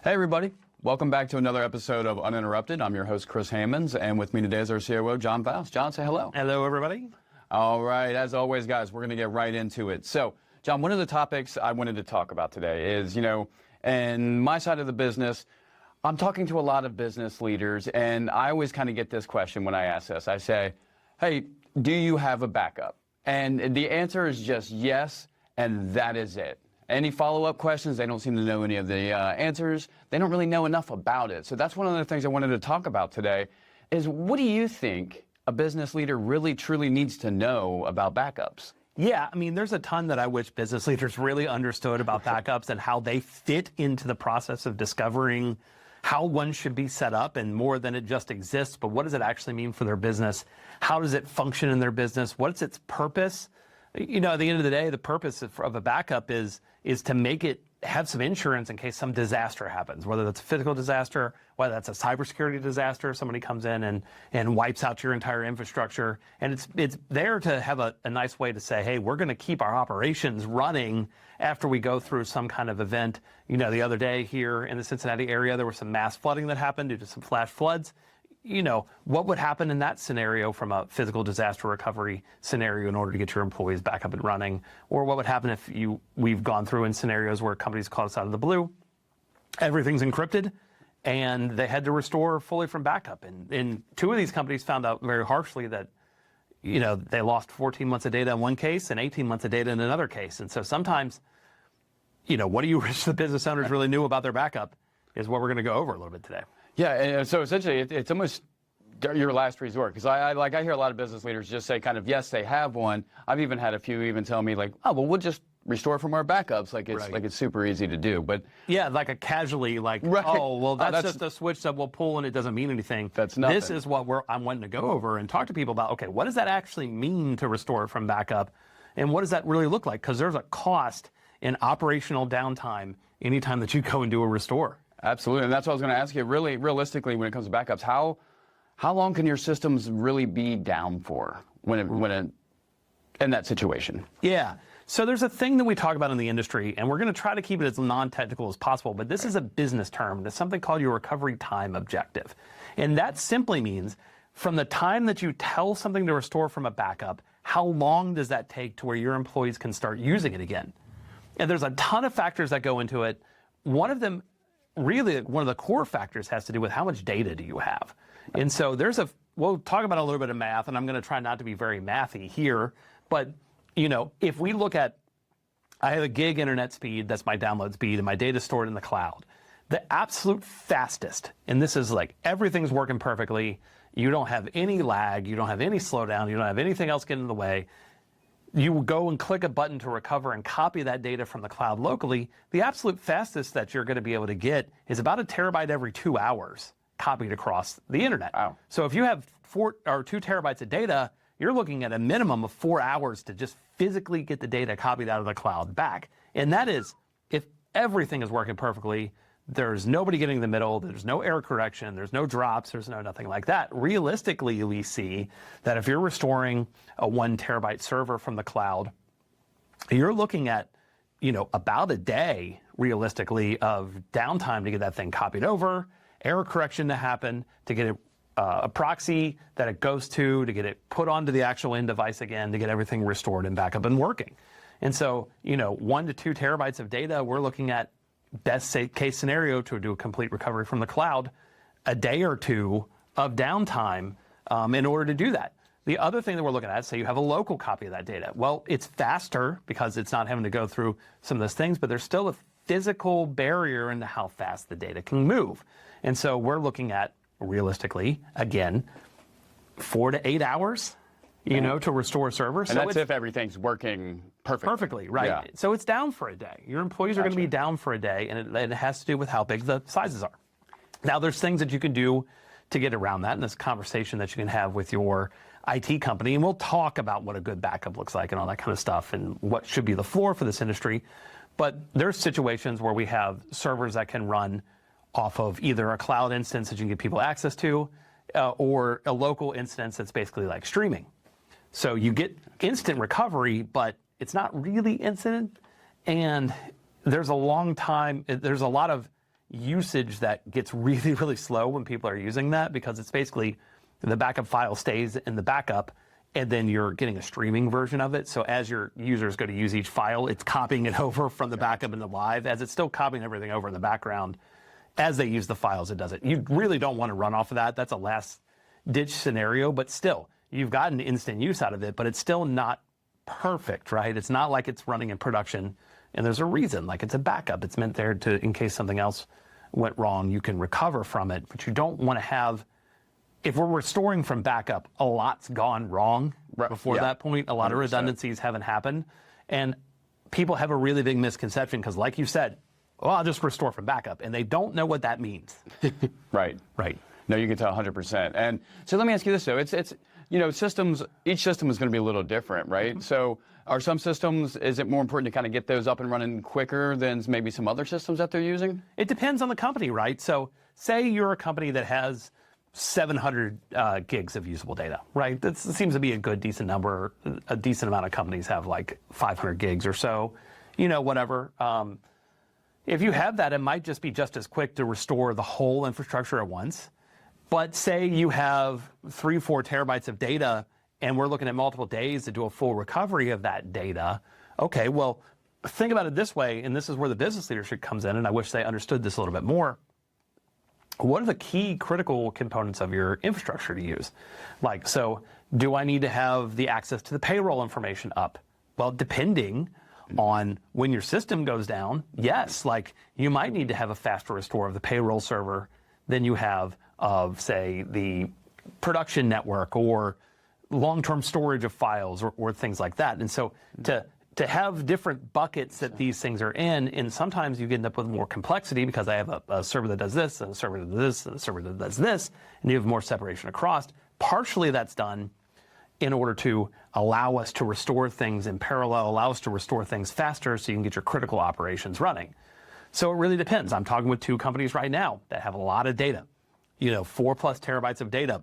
Hey everybody, welcome back to another episode of Uninterrupted. I'm your host Chris Hammonds, and with me today is our COO John Faust. John, say hello. Hello everybody. All right, as always guys, we're going to get right into it. So John, one of the topics I wanted to talk about today is, in my side of the business, I'm talking to a lot of business leaders, and I always kind of get this question when I ask this. I say, hey, do you have a backup? And the answer is just yes, and that is it. Any follow-up questions, they don't seem to know any of the answers. They don't really know enough about it. So that's one of the things I wanted to talk about today is, what do you think a business leader really truly needs to know about backups? Yeah, I mean, there's a ton that I wish business leaders really understood about backups and how they fit into the process of discovering how one should be set up, and more than it just exists, but what does it actually mean for their business? How does it function in their business? What's its purpose? At the end of the day, the purpose of a backup is to make it have some insurance in case some disaster happens, whether that's a physical disaster, whether that's a cybersecurity disaster, somebody comes in and wipes out your entire infrastructure. And it's there to have a nice way to say, hey, we're going to keep our operations running after we go through some kind of event. The other day here in the Cincinnati area, there was some mass flooding that happened due to some flash floods. What would happen in that scenario from a physical disaster recovery scenario in order to get your employees back up and running? Or what would happen if we've gone through in scenarios where companies call us out of the blue, everything's encrypted, and they had to restore fully from backup. And two of these companies found out very harshly that, they lost 14 months of data in one case and 18 months of data in another case. And so sometimes, what do you wish the business owners really knew about their backup is what we're going to go over a little bit today. Yeah, and so essentially it's almost your last resort, because I hear a lot of business leaders just say kind of, yes, they have one. I've even had a few even tell me like, oh, well, we'll just restore from our backups. Like it's super easy to do. But yeah, like a casually like, right. Oh, well, that's just a switch that we'll pull and it doesn't mean anything. That's nothing. This is what I'm wanting to go over and talk to people about. Okay, what does that actually mean to restore from backup? And what does that really look like? Because there's a cost in operational downtime anytime that you go and do a restore. Absolutely, and that's what I was going to ask you. Really, realistically, when it comes to backups, how long can your systems really be down for in that situation? Yeah, so there's a thing that we talk about in the industry, and we're going to try to keep it as non-technical as possible, but this is a business term. It's something called your recovery time objective. And that simply means from the time that you tell something to restore from a backup, how long does that take to where your employees can start using it again? And there's a ton of factors that go into it. One of them, really, one of the core factors has to do with how much data do you have. And so we'll talk about a little bit of math, and I'm going to try not to be very mathy here, but if we look at, I have a gig internet speed, that's my download speed, and my data stored in the cloud. The absolute fastest, and this is like everything's working perfectly, you don't have any lag, you don't have any slowdown, you don't have anything else getting in the way, you go and click a button to recover and copy that data from the cloud locally. The absolute fastest that you're going to be able to get is about a terabyte every 2 hours copied across the internet. Wow. So if you have 2 terabytes of data, you're looking at a minimum of 4 hours to just physically get the data copied out of the cloud back. And that is if everything is working perfectly, there's nobody getting in the middle, there's no error correction, there's no drops, there's nothing like that. Realistically, we see that if you're restoring a 1 terabyte server from the cloud, you're looking at, about a day, realistically, of downtime to get that thing copied over, error correction to happen, to get it a proxy that it goes to get it put onto the actual end device again, to get everything restored and back up and working. And so, 1 to 2 terabytes of data, we're looking at best case scenario to do a complete recovery from the cloud, a day or two of downtime in order to do that. The other thing that we're looking at, say you have a local copy of that data. Well, it's faster because it's not having to go through some of those things, but there's still a physical barrier into how fast the data can move. And so we're looking at, realistically, again, 4 to 8 hours, to restore a server. And so that's if everything's working perfectly. Right. Yeah. So it's down for a day. Your employees are going to be down for a day, and it has to do with how big the sizes are. Now, there's things that you can do to get around that, and this conversation that you can have with your IT company, and we'll talk about what a good backup looks like and all that kind of stuff and what should be the floor for this industry. But there's situations where we have servers that can run off of either a cloud instance that you can get people access to, or a local instance that's basically like streaming. So you get instant recovery, but it's not really instant, and there's a long time, there's a lot of usage that gets really, really slow when people are using that, because it's basically the backup file stays in the backup, and then you're getting a streaming version of it. So as your users go to use each file, it's copying it over from the backup into live, as it's still copying everything over in the background. As they use the files, it does it. You really don't want to run off of that. That's a last ditch scenario, but still, you've gotten instant use out of it, but it's still not perfect, right? It's not like it's running in production, and there's a reason. Like, it's a backup. It's meant there to, in case something else went wrong, you can recover from it, but you don't want to have, if we're restoring from backup, a lot's gone wrong before that point. A lot of redundancies haven't happened. And people have a really big misconception because, like you said, well, I'll just restore from backup. And they don't know what that means. Right. Right. No, you can tell 100%. And so let me ask you this, though. It's systems, each system is going to be a little different, right? So are some systems, is it more important to kind of get those up and running quicker than maybe some other systems that they're using? It depends on the company, right? So say you're a company that has 700 gigs of usable data, right? That seems to be a good, decent number. A decent amount of companies have like 500 gigs or so, whatever. If you have that, it might just be just as quick to restore the whole infrastructure at once. But say you have 3-4 terabytes of data, and we're looking at multiple days to do a full recovery of that data. Okay, well, think about it this way, and this is where the business leadership comes in, and I wish they understood this a little bit more. What are the key critical components of your infrastructure to use? Like, so do I need to have the access to the payroll information up? Well, depending on when your system goes down, yes, like you might need to have a faster restore of the payroll server than you have of, say, the production network or long-term storage of files or things like that. And so to have different buckets that these things are in, and sometimes you end up with more complexity because I have a server that does this, and a server that does this, and a server that does this, and you have more separation across. Partially that's done in order to allow us to restore things in parallel, allow us to restore things faster so you can get your critical operations running. So it really depends. I'm talking with 2 companies right now that have a lot of data, 4+ terabytes of data.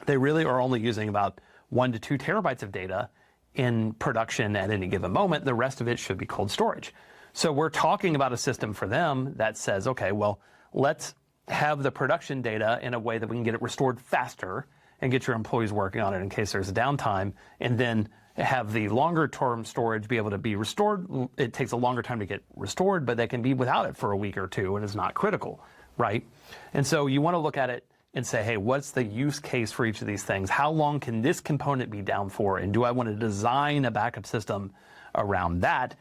They really are only using about 1 to 2 terabytes of data in production at any given moment. The rest of it should be cold storage. So we're talking about a system for them that says, okay, well, let's have the production data in a way that we can get it restored faster and get your employees working on it in case there's a downtime, and then have the longer term storage be able to be restored. It takes a longer time to get restored, but they can be without it for a week or 2 and it's not critical, right? And so you want to look at it and say, hey, what's the use case for each of these things? How long can this component be down for? And do I want to design a backup system around that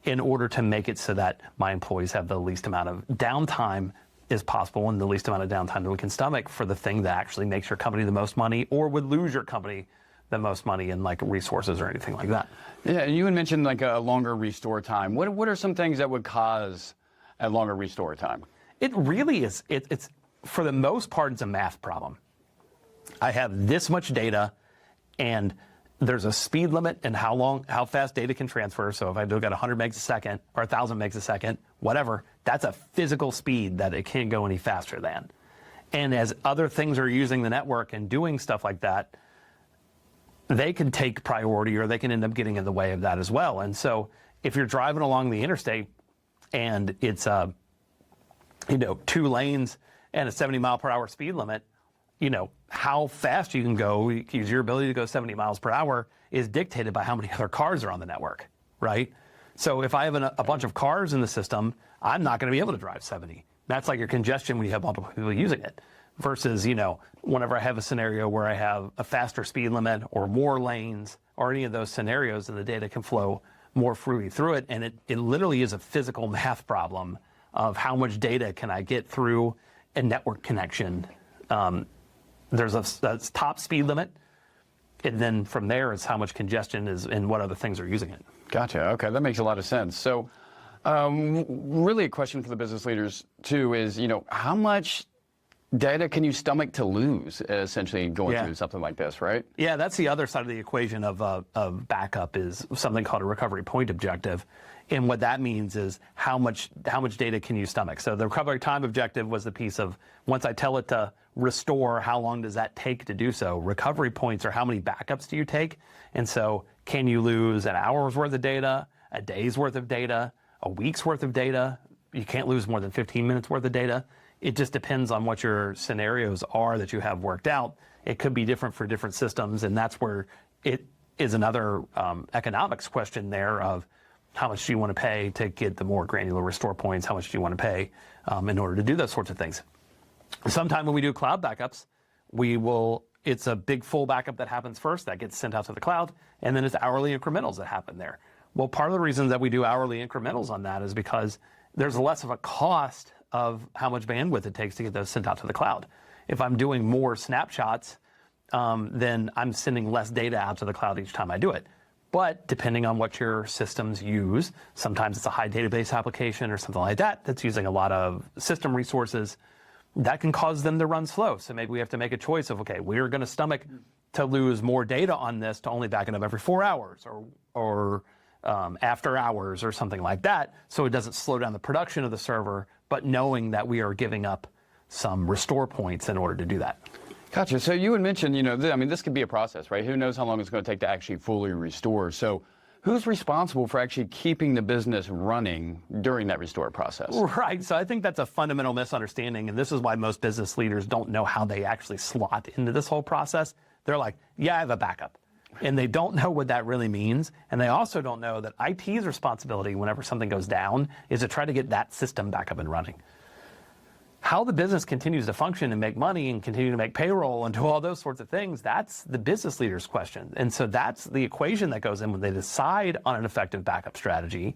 in order to make it so that my employees have the least amount of downtime as possible and the least amount of downtime that we can stomach for the thing that actually makes your company the most money or would lose your company the most money in like resources or anything like that? Yeah, and you had mentioned like a longer restore time. What are some things that would cause a longer restore time? It really is, it's for the most part, it's a math problem. I have this much data, and there's a speed limit in how fast data can transfer. So if I do got 100 megs a second or 1,000 megs a second, whatever, that's a physical speed that it can't go any faster than. And as other things are using the network and doing stuff like that, they can take priority or they can end up getting in the way of that as well. And so if you're driving along the interstate and it's 2 lanes and a 70 mile per hour speed limit, how fast you can go, use your ability to go 70 miles per hour is dictated by how many other cars are on the network, right? So if I have a bunch of cars in the system, I'm not going to be able to drive 70. That's like your congestion when you have multiple people using it. Versus, whenever I have a scenario where I have a faster speed limit or more lanes or any of those scenarios, and the data can flow more freely through it. And it literally is a physical math problem of how much data can I get through a network connection. There's a top speed limit, and then from there it's how much congestion is and what other things are using it. Gotcha. Okay, that makes a lot of sense. So really a question for the business leaders too is, how much data can you stomach to lose essentially going through something like this, right? Yeah, that's the other side of the equation of backup is something called a recovery point objective. And what that means is how much data can you stomach? So the recovery time objective was the piece of once I tell it to restore, how long does that take to do so? Recovery points are how many backups do you take? And so can you lose an hour's worth of data, a day's worth of data, a week's worth of data, You can't lose more than 15 minutes worth of data. It just depends on what your scenarios are that you have worked out. It could be different for different systems, and that's where it is another economics question there of how much do you want to pay to get the more granular restore points, how much do you want to pay in order to do those sorts of things. Sometime when we do cloud backups, it's a big full backup that happens first, that gets sent out to the cloud, and then it's hourly incrementals that happen there. Well, part of the reason that we do hourly incrementals on that is because there's less of a cost of how much bandwidth it takes to get those sent out to the cloud. If I'm doing more snapshots, then I'm sending less data out to the cloud each time I do it. But depending on what your systems use, sometimes it's a high database application or something like that that's using a lot of system resources, that can cause them to run slow. So maybe we have to make a choice of, okay, we're going to stomach to lose more data on this to only back it up every 4 hours or after hours or something like that, so it doesn't slow down the production of the server, but knowing that we are giving up some restore points in order to do that. Gotcha. So you had mentioned, this could be a process, right? Who knows how long it's going to take to actually fully restore. So who's responsible for actually keeping the business running during that restore process? Right. So I think that's a fundamental misunderstanding, and this is why most business leaders don't know how they actually slot into this whole process. They're like, yeah, I have a backup. And they don't know what that really means. And they also don't know that IT's responsibility whenever something goes down is to try to get that system back up and running. How the business continues to function and make money and continue to make payroll and do all those sorts of things, that's the business leader's question. And so that's the equation that goes in when they decide on an effective backup strategy.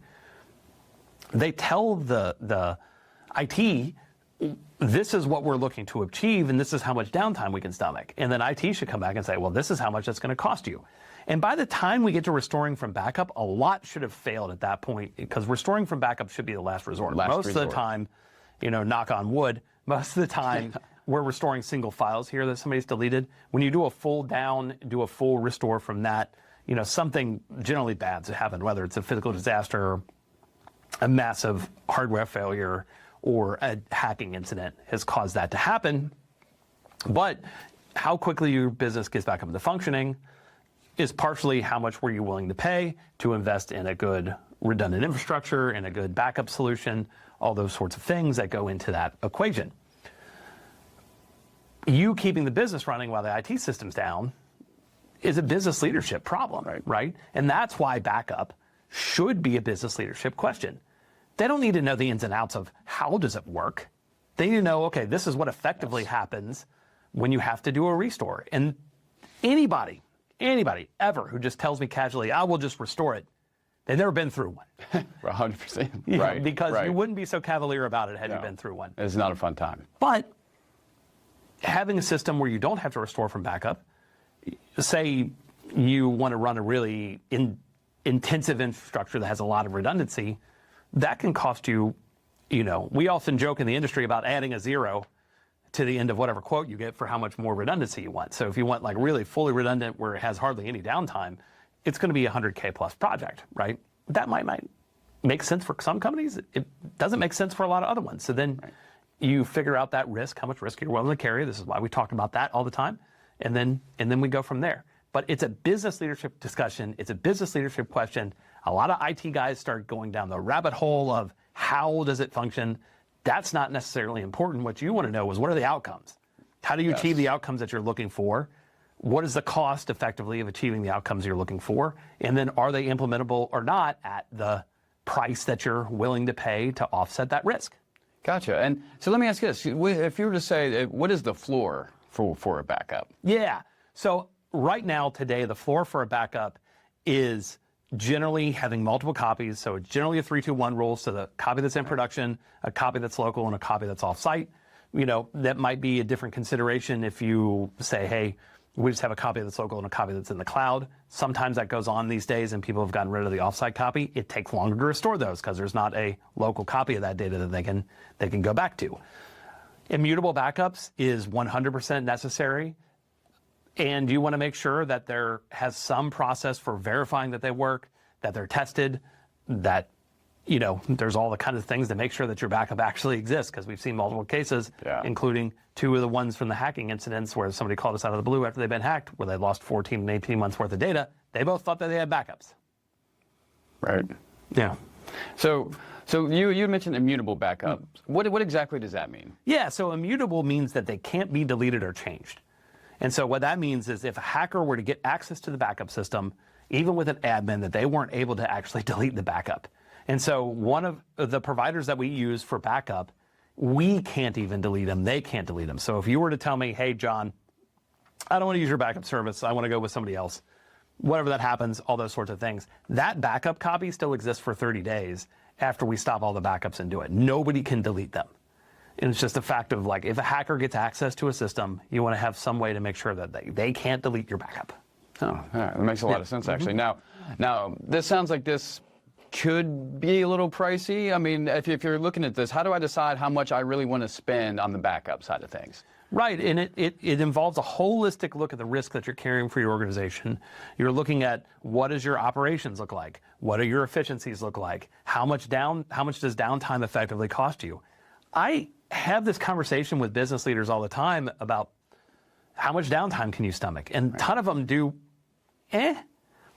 They tell the IT, this is what we're looking to achieve, and this is how much downtime we can stomach. And then IT should come back and say, well, this is how much it's going to cost you. And by the time we get to restoring from backup, a lot should have failed at that point, because restoring from backup should be the last resort. Most of the time, knock on wood, most of the time we're restoring single files here that somebody's deleted. When you do a full down, do a full restore from that, something generally bad's happened, whether it's a physical disaster, a massive hardware failure, or a hacking incident has caused that to happen. But how quickly your business gets back up into functioning is partially how much were you willing to pay to invest in a good redundant infrastructure and a good backup solution, all those sorts of things that go into that equation. You keeping the business running while the IT system's down is a business leadership problem, right? And that's why backup should be a business leadership question. They don't need to know the ins and outs of how does it work. They need to know, okay, this is what effectively happens when you have to do a restore. And anybody ever who just tells me casually, I will just restore it, they've never been through one. 100%. Right. Because you wouldn't be so cavalier about it had you been through one. It's not a fun time. But having a system where you don't have to restore from backup, say you want to run a really intensive infrastructure that has a lot of redundancy, that can cost you, we often joke in the industry about adding a zero to the end of whatever quote you get for how much more redundancy you want. So if you want like really fully redundant where it has hardly any downtime, it's going to be a $100K plus project, right? That might make sense for some companies. It doesn't make sense for a lot of other ones. So then you figure out that risk, how much risk you're willing to carry. This is why we talk about that all the time. And then we go from there. But it's a business leadership discussion. It's a business leadership question. A lot of IT guys start going down the rabbit hole of how does it function. That's not necessarily important. What you want to know is what are the outcomes? How do you achieve the outcomes that you're looking for? What is the cost effectively of achieving the outcomes you're looking for? And then are they implementable or not at the price that you're willing to pay to offset that risk? Gotcha. And so let me ask you this. If you were to say, what is the floor for a backup? Yeah. So right now, today, the floor for a backup is generally having multiple copies. So it's generally a 3-2-1 rule. So the copy that's in production, a copy that's local, and a copy that's off-site. That might be a different consideration if you say, hey, we just have a copy that's local and a copy that's in the cloud. Sometimes that goes on these days and people have gotten rid of the offsite copy. It takes longer to restore those because there's not a local copy of that data that they can go back to. Immutable backups is 100% necessary. And you want to make sure that there has some process for verifying that they work, that they're tested, that there's all the kind of things to make sure that your backup actually exists, because we've seen multiple cases, including 2 of the ones from the hacking incidents where somebody called us out of the blue after they'd been hacked, where they lost 14 and 18 months worth of data. They both thought that they had backups. Right. Yeah. So you mentioned immutable backup. What exactly does that mean? Yeah, so immutable means that they can't be deleted or changed. And so what that means is if a hacker were to get access to the backup system, even with an admin, that they weren't able to actually delete the backup. And so one of the providers that we use for backup, we can't even delete them. They can't delete them. So if you were to tell me, hey, John, I don't want to use your backup service. I want to go with somebody else. Whatever that happens, all those sorts of things. That backup copy still exists for 30 days after we stop all the backups and do it. Nobody can delete them. And it's just a fact of like, if a hacker gets access to a system, you want to have some way to make sure that they can't delete your backup. Oh, all right. That makes a lot of sense, actually. Now, this sounds like this could be a little pricey. I mean, if you're looking at this, how do I decide how much I really want to spend on the backup side of things? Right, and it involves a holistic look at the risk that you're carrying for your organization. You're looking at what does your operations look like? What do your efficiencies look like? How much does downtime effectively cost you? I have this conversation with business leaders all the time about how much downtime can you stomach? And a ton of them do,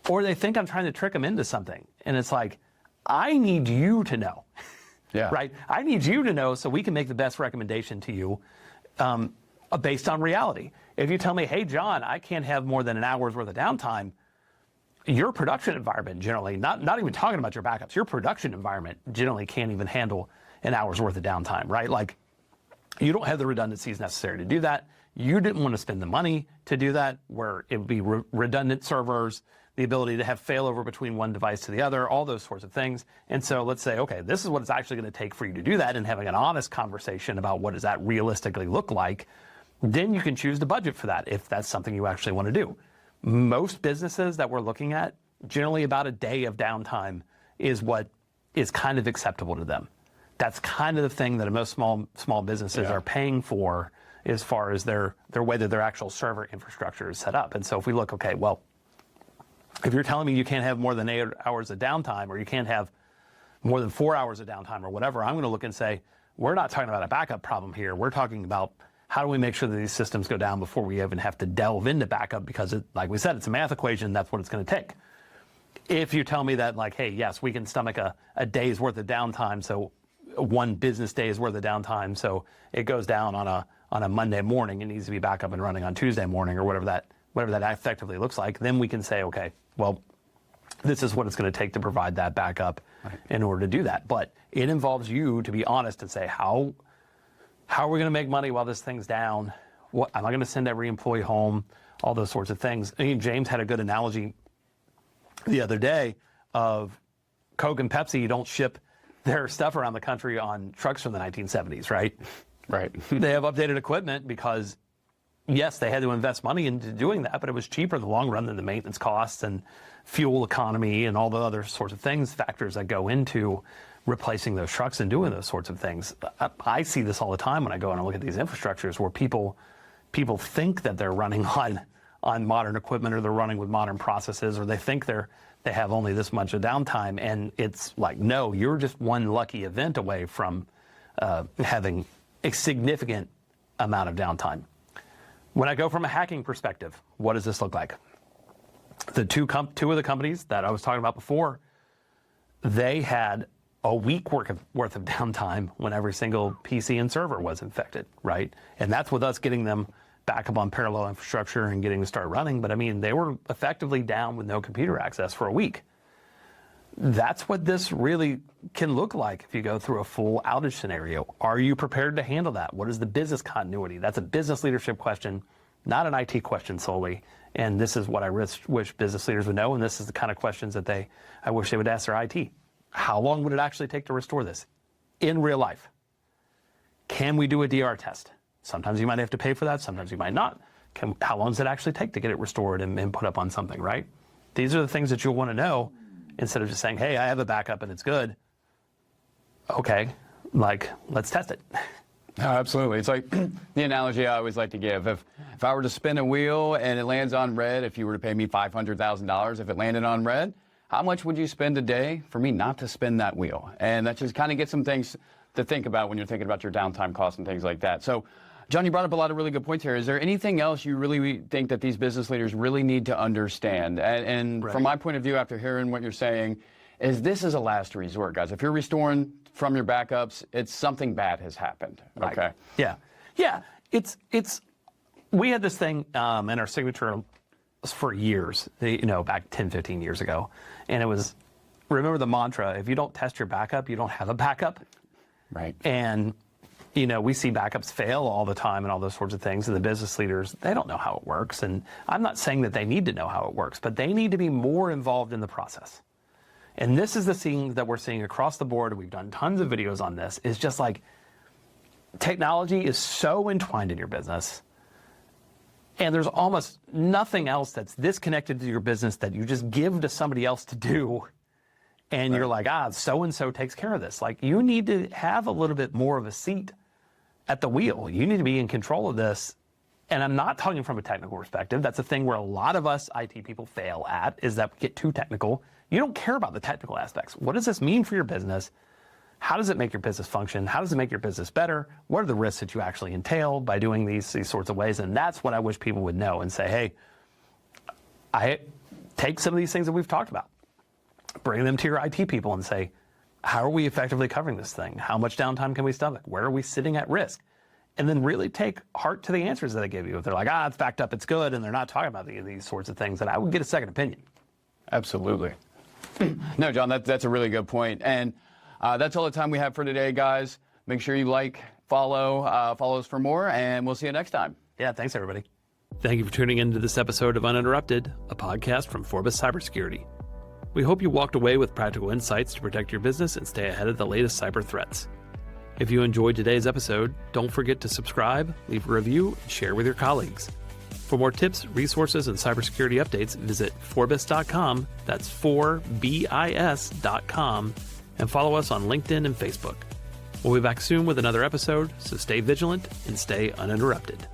or they think I'm trying to trick them into something. And it's like, I need you to know, right? I need you to know so we can make the best recommendation to you based on reality. If you tell me, hey, John, I can't have more than an hour's worth of downtime, your production environment generally, not even talking about your backups, your production environment generally can't even handle an hour's worth of downtime, right? Like, you don't have the redundancies necessary to do that. You didn't want to spend the money to do that, where it would be redundant servers, the ability to have failover between one device to the other, all those sorts of things. And so let's say, okay, this is what it's actually going to take for you to do that, and having an honest conversation about what does that realistically look like. Then you can choose the budget for that if that's something you actually want to do. Most businesses that we're looking at, generally about a day of downtime is what is kind of acceptable to them. That's kind of the thing that most small businesses are paying for as far as their way that their actual server infrastructure is set up. And so if we look, okay, well, if you're telling me you can't have more than 8 hours of downtime, or you can't have more than 4 hours of downtime or whatever, I'm going to look and say, we're not talking about a backup problem here. We're talking about how do we make sure that these systems go down before we even have to delve into backup, because like we said, it's a math equation. That's what it's going to take. If you tell me that, like, hey, yes, we can stomach a day's worth of downtime, so one business day's worth of downtime, so it goes down on a Monday morning, it needs to be back up and running on Tuesday morning, or whatever that effectively looks like, then we can say, okay, well, this is what it's going to take to provide that backup in order to do that. But it involves you to be honest and say, how are we going to make money while this thing's down? What am I going to send every employee home? All those sorts of things. I mean, James had a good analogy the other day of Coke and Pepsi. You don't ship their stuff around the country on trucks from the 1970s, right? Right. They have updated equipment because, yes, they had to invest money into doing that, but it was cheaper in the long run than the maintenance costs and fuel economy and all the other sorts of factors that go into replacing those trucks and doing those sorts of things. I see this all the time when I go and I look at these infrastructures where people think that they're running on modern equipment, or they're running with modern processes, or they think they have only this much of downtime, and it's like, no, you're just one lucky event away from having a significant amount of downtime. When I go from a hacking perspective, what does this look like? The two of the companies that I was talking about before, they had a week worth of downtime when every single PC and server was infected, right? And that's with us getting them back up on parallel infrastructure and getting to start running. But I mean, they were effectively down with no computer access for a week. That's what this really can look like if you go through a full outage scenario. Are you prepared to handle that? What is the business continuity? That's a business leadership question, not an IT question solely. And this is what I wish business leaders would know. And this is the kind of questions that I wish they would ask their IT. How long would it actually take to restore this in real life? Can we do a DR test? Sometimes you might have to pay for that. Sometimes you might not. How long does it actually take to get it restored and put up on something, right? These are the things that you'll want to know, instead of just saying, hey, I have a backup and it's good. Okay, like, let's test it. Oh, absolutely. It's like the analogy I always like to give. If I were to spin a wheel and it lands on red, if you were to pay me $500,000, if it landed on red, how much would you spend a day for me not to spin that wheel? And that just kind of gets some things to think about when you're thinking about your downtime costs and things like that. So, John, you brought up a lot of really good points here. Is there anything else you really think that these business leaders really need to understand? And Right. From my point of view, after hearing what you're saying, is this is a last resort, guys. If you're restoring from your backups, it's something bad has happened. Right. Okay. Yeah. Yeah. We had this thing in our signature for years, back 10, 15 years ago. And it was, remember the mantra, if you don't test your backup, you don't have a backup. Right. And, we see backups fail all the time and all those sorts of things. And the business leaders, they don't know how it works. And I'm not saying that they need to know how it works, but they need to be more involved in the process. And this is the thing that we're seeing across the board. We've done tons of videos on this. Is just like technology is so entwined in your business. And there's almost nothing else that's this connected to your business that you just give to somebody else to do. And you're like, so-and-so takes care of this. Like, you need to have a little bit more of a seat at the wheel. You need to be in control of this. And I'm not talking from a technical perspective. That's a thing where a lot of us IT people fail at, is that we get too technical. You don't care about the technical aspects. What does this mean for your business? How does it make your business function? How does it make your business better? What are the risks that you actually entail by doing these sorts of ways? And that's what I wish people would know and say, hey, I take some of these things that we've talked about, bring them to your IT people and say, how are we effectively covering this thing? How much downtime can we stomach? Where are we sitting at risk? And then really take heart to the answers that I give you. If they're like, it's backed up, it's good, and they're not talking about these sorts of things, then I would get a second opinion. Absolutely. No, John, that's a really good point. And that's all the time we have for today, guys. Make sure you follow us for more, and we'll see you next time. Yeah, thanks, everybody. Thank you for tuning into this episode of Uninterrupted, a podcast from Forbes Cybersecurity. We hope you walked away with practical insights to protect your business and stay ahead of the latest cyber threats. If you enjoyed today's episode, don't forget to subscribe, leave a review, and share with your colleagues. For more tips, resources, and cybersecurity updates, visit Forbes.com, that's 4bis.com, and follow us on LinkedIn and Facebook. We'll be back soon with another episode, so stay vigilant and stay uninterrupted.